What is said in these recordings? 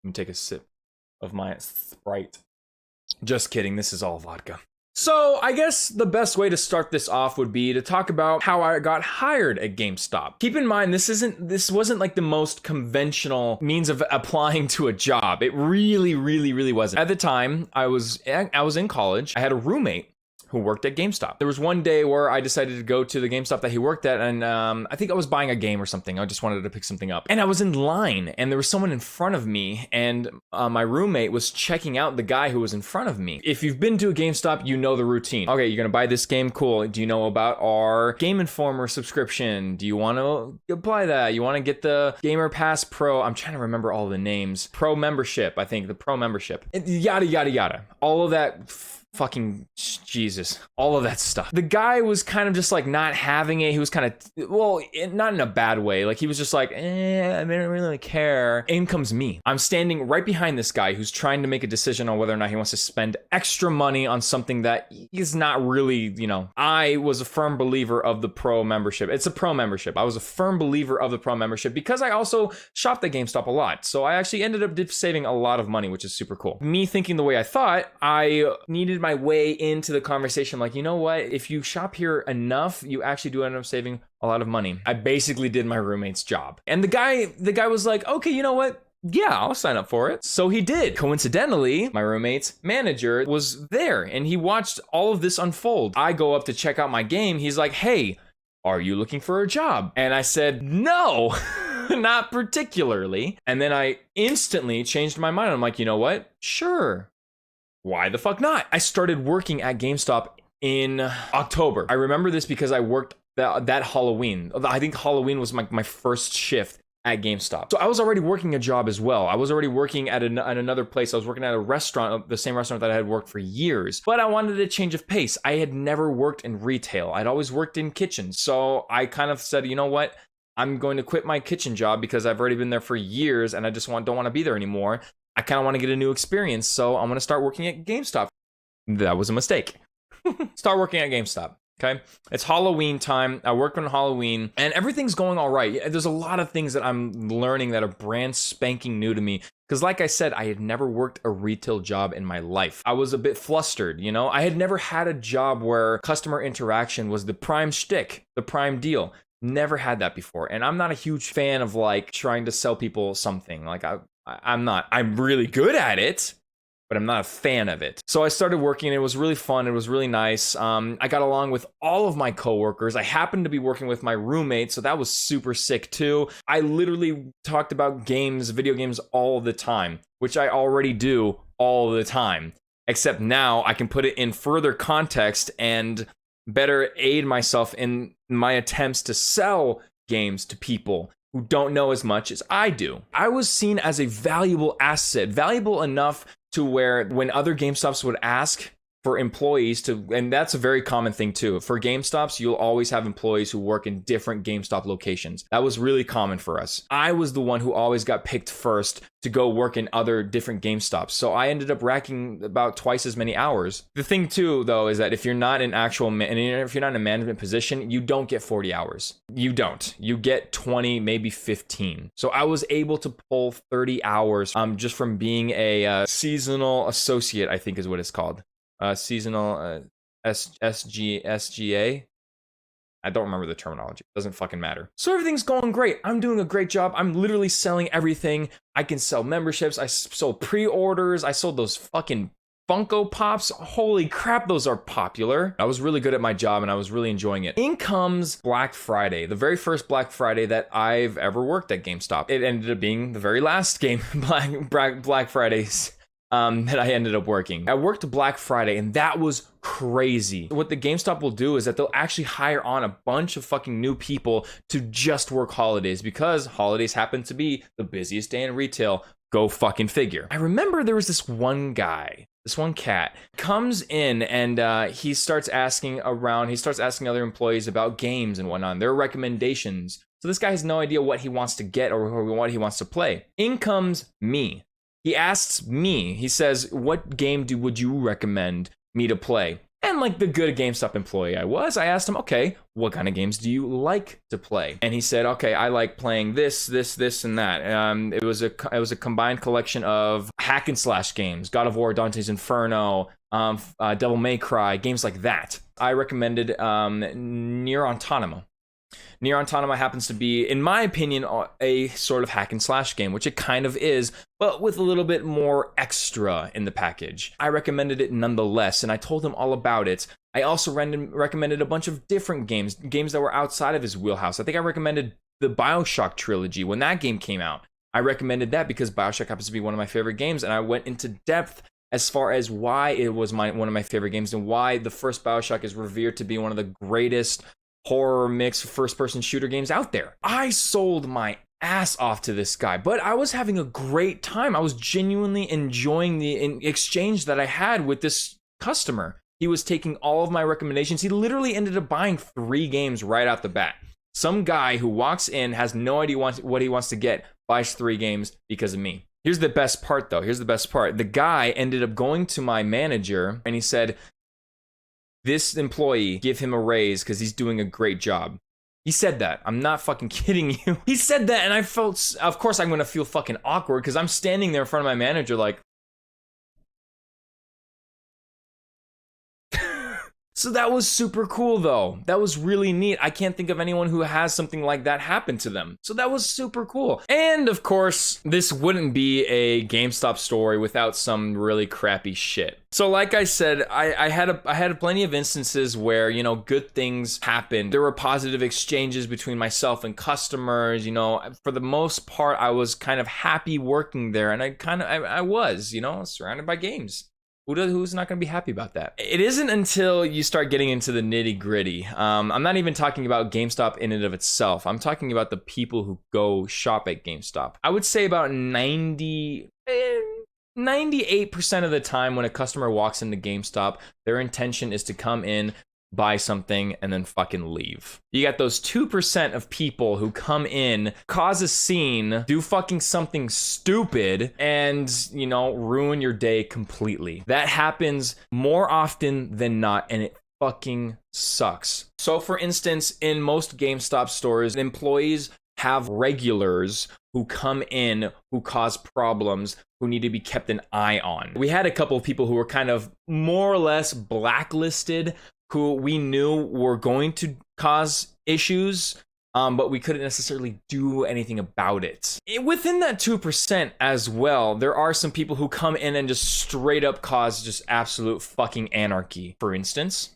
Let me take a sip of my Sprite. Just kidding, this is all vodka. So I guess the best way to start this off would be to talk about how I got hired at GameStop. Keep in mind, this wasn't like the most conventional means of applying to a job. It really wasn't. At the time, I was in college. I had a roommate who worked at GameStop. There was one day where I decided to go to the GameStop that he worked at, and I think I was buying a game or something. I just wanted to pick something up. And I was in line, and there was someone in front of me, and my roommate was checking out the guy who was in front of me. If you've been to a GameStop, you know the routine. Okay, you're gonna buy this game, cool. Do you know about our Game Informer subscription? Do you want to apply that? You want to get the Gamer Pass Pro? I'm trying to remember all the names. Pro membership, I think, the Pro membership. Yada, yada, yada. All of that fucking Jesus, all of that stuff. The guy was kind of just like not having it. He was kind of, well, not in a bad way. Like he was just like, I don't really care. In comes me. I'm standing right behind this guy who's trying to make a decision on whether or not he wants to spend extra money on something that is not really, I was a firm believer of the Pro membership. It's a Pro membership. I was a firm believer of the Pro membership because I also shopped at GameStop a lot. So I actually ended up saving a lot of money, which is super cool. Me thinking the way I thought, I needed my way into the conversation. Like, you know what? If you shop here enough, you actually do end up saving a lot of money. I basically did my roommate's job. And the guy was like, okay, you know what? Yeah, I'll sign up for it. So he did. Coincidentally, my roommate's manager was there and he watched all of this unfold. I go up to check out my game. He's like, hey, are you looking for a job? And I said, no, not particularly. And then I instantly changed my mind. I'm like, you know what? Sure. Why the fuck not? I started working at GameStop in October. I remember this because I worked that Halloween. I think Halloween was my first shift at GameStop. So I was already working a job as well. I was already working at another place. I was working at a restaurant, the same restaurant that I had worked for years. But I wanted a change of pace. I had never worked in retail. I'd always worked in kitchens. So I kind of said, you know what? I'm going to quit my kitchen job because I've already been there for years and I just don't want to be there anymore. I kind of want to get a new experience, so I'm going to start working at GameStop. That was a mistake. Start working at GameStop, okay? It's Halloween time. I work on Halloween, and everything's going all right. There's a lot of things that I'm learning that are brand spanking new to me. Because like I said, I had never worked a retail job in my life. I was a bit flustered, I had never had a job where customer interaction was the prime shtick, the prime deal. Never had that before. And I'm not a huge fan of like trying to sell people something. Like I'm not. I'm really good at it, but I'm not a fan of it. So I started working. It was really fun. It was really nice. I got along with all of my coworkers. I happened to be working with my roommate, so that was super sick too. I literally talked about video games all the time, which I already do all the time. Except now I can put it in further context and better aid myself in my attempts to sell games to people who don't know as much as I do. I was seen as a valuable asset, valuable enough to where when other GameStops would ask for employees to, and that's a very common thing too. For GameStops, you'll always have employees who work in different GameStop locations. That was really common for us. I was the one who always got picked first to go work in other different GameStops. So I ended up racking about twice as many hours. The thing too, though, is that if you're not in if you're not in a management position, you don't get 40 hours. You don't. You get 20, maybe 15. So I was able to pull 30 hours just from being a seasonal associate, I think is what it's called. Seasonal SGA. I don't remember the terminology. Doesn't fucking matter. So everything's going great. I'm doing a great job. I'm literally selling everything. I can sell memberships. I sold pre-orders. I sold those fucking Funko Pops. Holy crap, those are popular. I was really good at my job and I was really enjoying it. In comes Black Friday, the very first Black Friday that I've ever worked at GameStop. It ended up being the very last Black Fridays that I ended up working. I worked Black Friday and that was crazy. What the GameStop will do is that they'll actually hire on a bunch of fucking new people to just work holidays because holidays happen to be the busiest day in retail. Go fucking figure. I remember there was this one cat comes in and he starts asking other employees about games and whatnot, their recommendations. So this guy has no idea what he wants to get or what he wants to play. In comes me. He asks me, he says, what game would you recommend me to play? And like the good GameStop employee I was, I asked him, okay, what kind of games do you like to play? And he said, okay, I like playing this, and that. It was a combined collection of hack and slash games, God of War, Dante's Inferno, Devil May Cry, games like that. I recommended Nier Automata. Nier Automata happens to be, in my opinion, a sort of hack and slash game, which it kind of is, but with a little bit more extra in the package. I recommended it nonetheless, and I told him all about it. I also recommended a bunch of different games that were outside of his wheelhouse. I think I recommended the BioShock trilogy when that game came out. I recommended that because BioShock happens to be one of my favorite games, and I went into depth as far as why it was one of my favorite games and why the first BioShock is revered to be one of the greatest horror mix first-person shooter games out there. I sold my ass off to this guy, but I was having a great time. I was genuinely enjoying the exchange that I had with this customer. He was taking all of my recommendations. He literally ended up buying 3 games right out the bat. Some guy who walks in, has no idea what he wants to get, buys 3 games because of me. Here's the best part, though. Here's the best part. The guy ended up going to my manager, and he said, this employee, give him a raise because he's doing a great job. He said that. I'm not fucking kidding you. He said that, and I felt, of course I'm going to feel fucking awkward because I'm standing there in front of my manager like, so that was super cool, though. That was really neat. I can't think of anyone who has something like that happen to them. So that was super cool. And of course, this wouldn't be a GameStop story without some really crappy shit. So like I said, I had plenty of instances where, you know, good things happened. There were positive exchanges between myself and customers. You know, for the most part, I was kind of happy working there, and I was, you know, surrounded by games. Who's not going to be happy about that? It isn't until you start getting into the nitty gritty. I'm not even talking about GameStop in and of itself. I'm talking about the people who go shop at GameStop. I would say about 98% of the time when a customer walks into GameStop, their intention is to come in, buy something, and then fucking leave. You got those 2% of people who come in, cause a scene, do fucking something stupid, and, you know, ruin your day completely. That happens more often than not, and it fucking sucks. So for instance, in most GameStop stores, employees have regulars who come in, who cause problems, who need to be kept an eye on. We had a couple of people who were kind of more or less blacklisted, who we knew were going to cause issues, but we couldn't necessarily do anything about it. Within that 2% as well, there are some people who come in and just straight up cause just absolute fucking anarchy. For instance,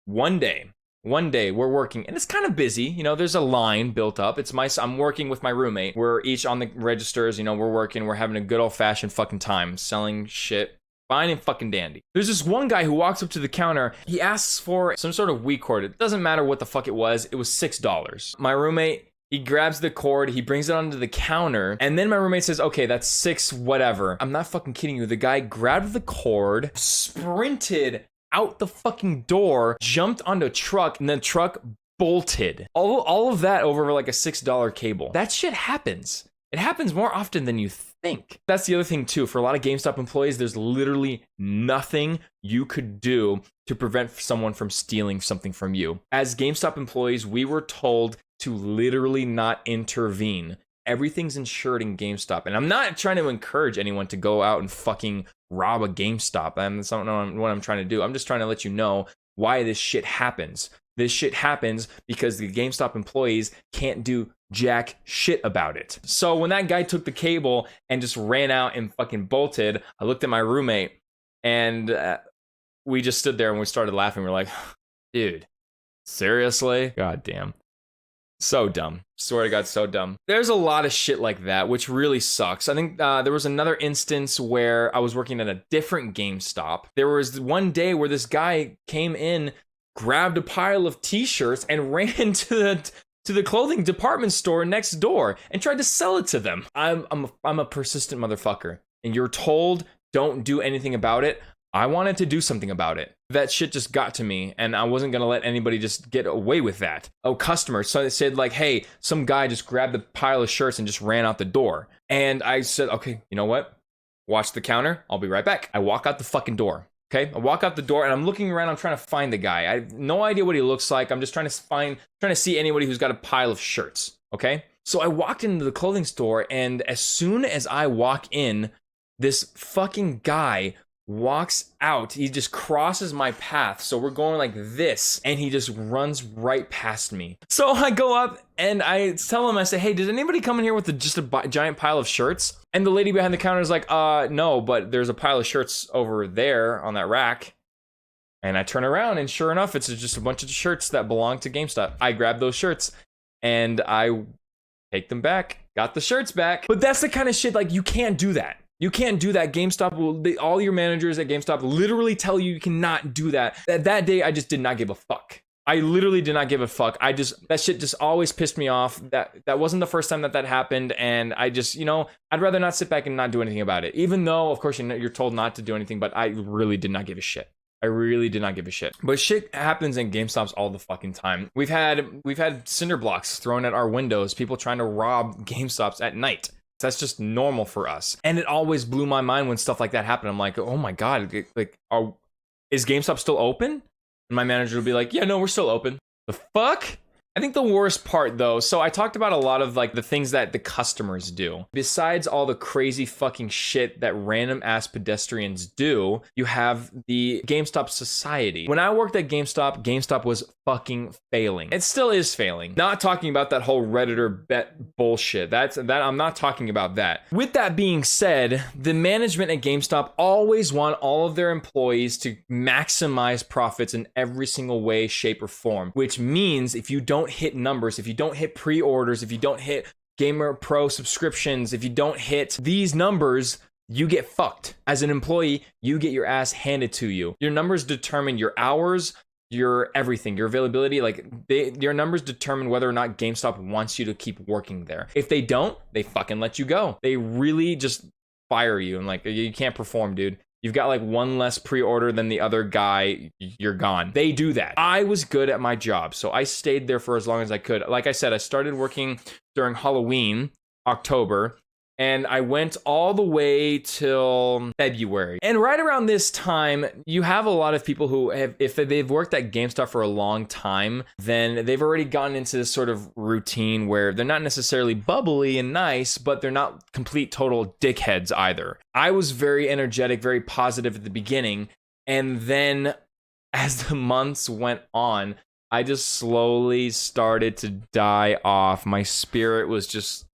one day we're working and it's kind of busy, you know, there's a line built up. I'm working with my roommate. We're each on the registers, you know, we're working, we're having a good old fashioned fucking time, selling shit. Fine and fucking dandy. There's this one guy who walks up to the counter. He asks for some sort of Wii cord. It doesn't matter what the fuck it was. It was $6. My roommate, he grabs the cord, he brings it onto the counter, and then my roommate says, okay, that's $6, whatever. I'm not fucking kidding you. The guy grabbed the cord, sprinted out the fucking door, jumped onto a truck, and the truck bolted. All of that over like a $6 cable. That shit happens. It happens more often than you think. That's the other thing too. For a lot of GameStop employees, there's literally nothing you could do to prevent someone from stealing something from you. As GameStop employees, we were told to literally not intervene. Everything's insured in GameStop. And I'm not trying to encourage anyone to go out and fucking rob a GameStop. That's not what I'm trying to do. I'm just trying to let you know why this shit happens. This shit happens because the GameStop employees can't do jack shit about it. So when that guy took the cable and just ran out and fucking bolted, I looked at my roommate and we just stood there and we started laughing. We're like, dude, seriously? God damn. So dumb. Swear to God, so dumb. There's a lot of shit like that, which really sucks. I think there was another instance where I was working at a different GameStop. There was one day where this guy came in, grabbed a pile of t-shirts and ran to the clothing department store next door and tried to sell it to them. I'm a persistent motherfucker, and you're told don't do anything about it. I wanted to do something about it. That shit just got to me, and I wasn't gonna let anybody just get away with that. Oh, customer, so they said like, hey, some guy just grabbed the pile of shirts and just ran out the door. And I said, okay, you know what? Watch the counter. I'll be right back. I walk out the fucking door. Okay, I walk out the door and I'm looking around. I'm trying to find the guy. I have no idea what he looks like. I'm just trying to see anybody who's got a pile of shirts. Okay, so I walked into the clothing store, and as soon as I walk in, this fucking guy walks out. He just crosses my path. So we're going like this, and he just runs right past me. So I go up and I tell him, I say, hey, did anybody come in here with just a giant pile of shirts? And the lady behind the counter is like, no, but there's a pile of shirts over there on that rack. And I turn around, and sure enough, it's just a bunch of shirts that belong to GameStop. I grab those shirts and I take them back, got the shirts back. But that's the kind of shit, like, you can't do that. You can't do that. GameStop all your managers at GameStop literally tell you cannot do that. That day, I just did not give a fuck. I literally did not give a fuck. That shit just always pissed me off. That wasn't the first time that happened. And I just, I'd rather not sit back and not do anything about it. Even though, of course, you're told not to do anything, but I really did not give a shit. I really did not give a shit. But shit happens in GameStops all the fucking time. We've had cinder blocks thrown at our windows, people trying to rob GameStops at night. That's just normal for us. And it always blew my mind when stuff like that happened. I'm like, oh my God, like, is GameStop still open? And my manager will be like, yeah, no, we're still open. The fuck? I think the worst part, though, so I talked about a lot of like the things that the customers do. Besides all the crazy fucking shit that random ass pedestrians do, you have the GameStop society. When I worked at GameStop was fucking failing. It still is failing. Not talking about that whole Redditor bet bullshit. That I'm not talking about that. With that being said, the management at GameStop always want all of their employees to maximize profits in every single way, shape, or form, which means if you don't hit numbers, if you don't hit pre-orders, if you don't hit Gamer Pro subscriptions, if you don't hit these numbers, you get fucked. As an employee, you get your ass handed to you. Your numbers determine your hours, your everything, your availability. Like your numbers determine whether or not GameStop wants you to keep working there. If they don't, they fucking let you go. They really just fire you and like, you can't perform, dude. You've got like one less pre-order than the other guy, you're gone. They do that. I was good at my job, so I stayed there for as long as I could. Like I said, I started working during Halloween, October, and I went all the way till February. And right around this time, you have a lot of people who have, if they've worked at GameStop for a long time, then they've already gotten into this sort of routine where they're not necessarily bubbly and nice, but they're not complete total dickheads either. I was very energetic, very positive at the beginning. And then as the months went on, I just slowly started to die off. My spirit was just,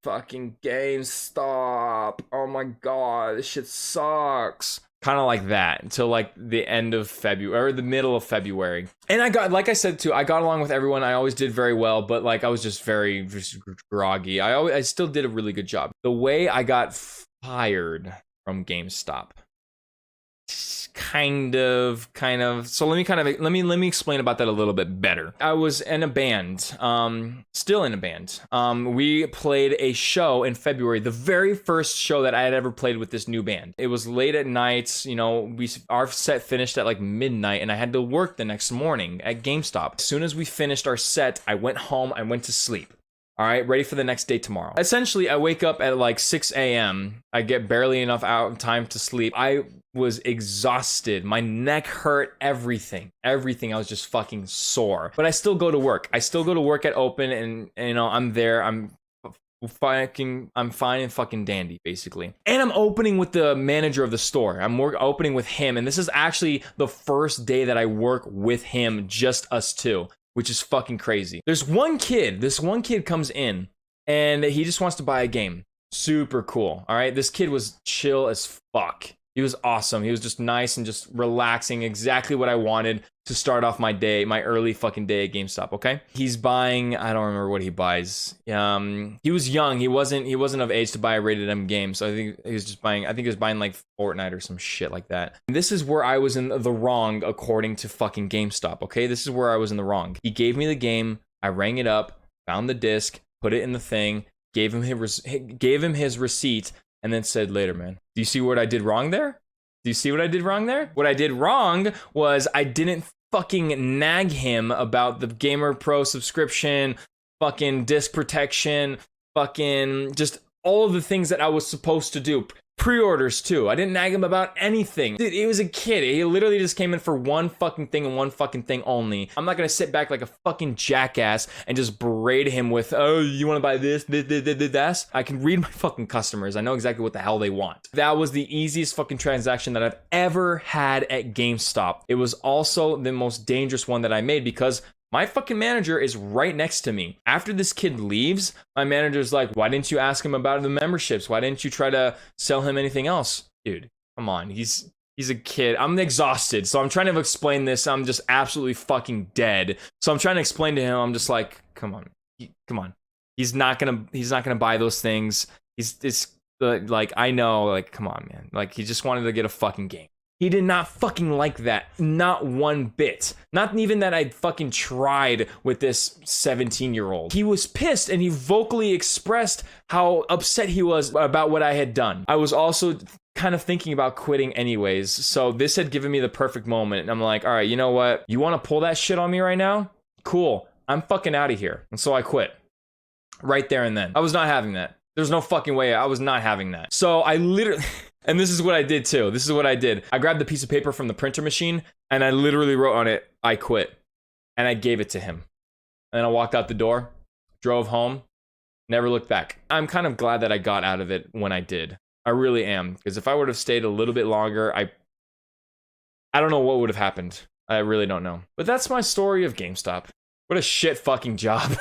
fucking GameStop. Oh my God, this shit sucks. Kind of like that until like the end of February or the middle of February. And I got, like I said too, I got along with everyone. I always did very well, but like I was just very groggy. I still did a really good job. The way I got fired from GameStop, kind of. So let me explain about that a little bit better. I was in a band, still in a band. We played a show in February, the very first show that I had ever played with this new band. It was late at night, our set finished at like midnight, and I had to work the next morning at GameStop. As soon as we finished our set, I went home, I went to sleep. All right, ready for the next day tomorrow. Essentially, I wake up at like 6 a.m. I get barely enough time to sleep. I was exhausted. My neck hurt, everything. I was just fucking sore. But I still go to work. I still go to work at Open, and I'm there. I'm fine and fucking dandy, basically. And I'm opening with the manager of the store. I'm opening with him, and this is actually the first day that I work with him, just us two, which is fucking crazy. This one kid comes in, and he just wants to buy a game. Super cool, all right? This kid was chill as fuck. He was awesome. He was just nice and just relaxing, exactly what I wanted to start off my day, my early fucking day at GameStop, okay? He's buying, I don't remember what he buys. He was young. He wasn't of age to buy a rated M game, so I think he was buying like Fortnite or some shit like that. And this is where I was in the wrong according to fucking GameStop, okay? This is where I was in the wrong. He gave me the game, I rang it up, found the disc, put it in the thing, gave him his receipt, and then said, later, man. Do you see what I did wrong there? What I did wrong was I didn't fucking nag him about the Gamer Pro subscription, fucking disc protection, fucking just all of the things that I was supposed to do. Pre-orders too. I didn't nag him about anything. Dude, he was a kid. He literally just came in for one fucking thing and one fucking thing only. I'm not gonna sit back like a fucking jackass and just berate him with, oh, you wanna buy this? I can read my fucking customers. I know exactly what the hell they want. That was the easiest fucking transaction that I've ever had at GameStop. It was also the most dangerous one that I made because my fucking manager is right next to me. After this kid leaves, my manager's like, why didn't you ask him about the memberships? Why didn't you try to sell him anything else? Dude, come on. He's a kid. I'm exhausted. So I'm trying to explain this. I'm just absolutely fucking dead. So I'm trying to explain to him. I'm just like, come on. He's not gonna buy those things. It's like, I know, like, come on, man. Like, he just wanted to get a fucking game. He did not fucking like that. Not one bit. Not even that I fucking tried with this 17-year-old. He was pissed and he vocally expressed how upset he was about what I had done. I was also kind of thinking about quitting anyways. So this had given me the perfect moment. And I'm like, all right, you know what? You want to pull that shit on me right now? Cool. I'm fucking out of here. And so I quit. Right there and then. I was not having that. There's no fucking way. I was not having that. So I literally... And this is what I did too. This is what I did. I grabbed the piece of paper from the printer machine and I literally wrote on it, I quit. And I gave it to him. And I walked out the door, drove home, never looked back. I'm kind of glad that I got out of it when I did. I really am. Because if I would have stayed a little bit longer, I don't know what would have happened. I really don't know. But that's my story of GameStop. What a shit fucking job.